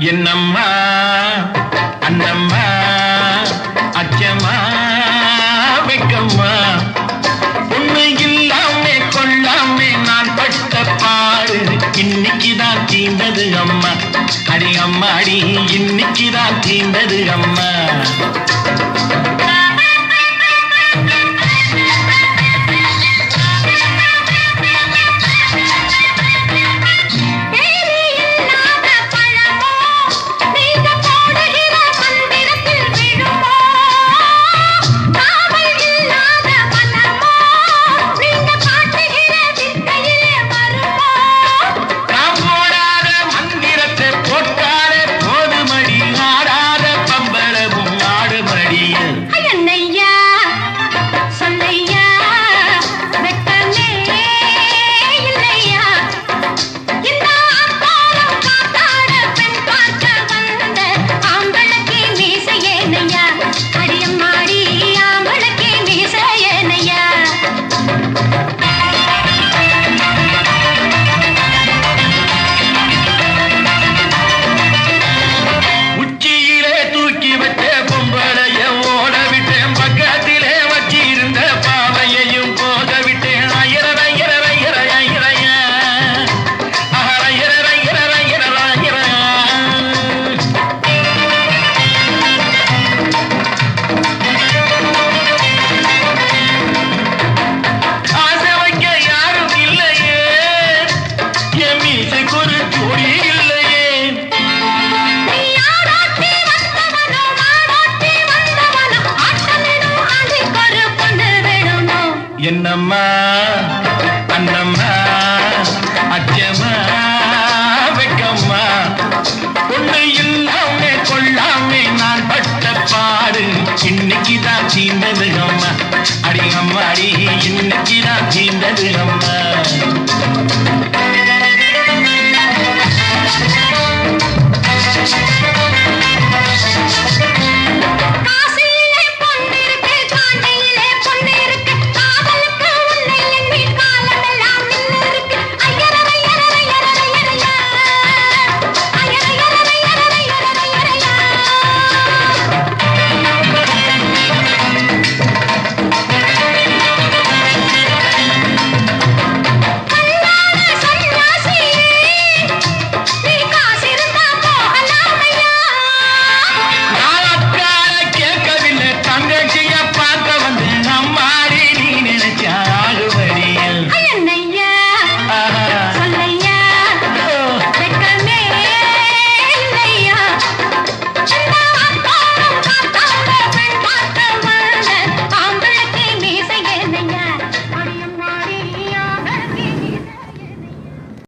என்னம்மா அண்ணம்மா அச்சம்மா வெக்கம்மா பொண்ணு இல்லாமே கொள்ளாமே நான் பட்ட பாடு இன்னைக்குதான் தீண்டது அம்மா. அடி அம்மா அடி இன்னைக்குதான் தீண்டது அம்மா. என்னம்மா அண்ணம்மா அச்சம்மா வெக்கம்மா பொண்ணு இல்லாமே கொள்ளாமே நான் பட்ட பாடு இன்னைக்குதான் தீண்டது அம்மா. அடி அம்மா அடி இன்னைக்குதான் தீண்டது அம்மா.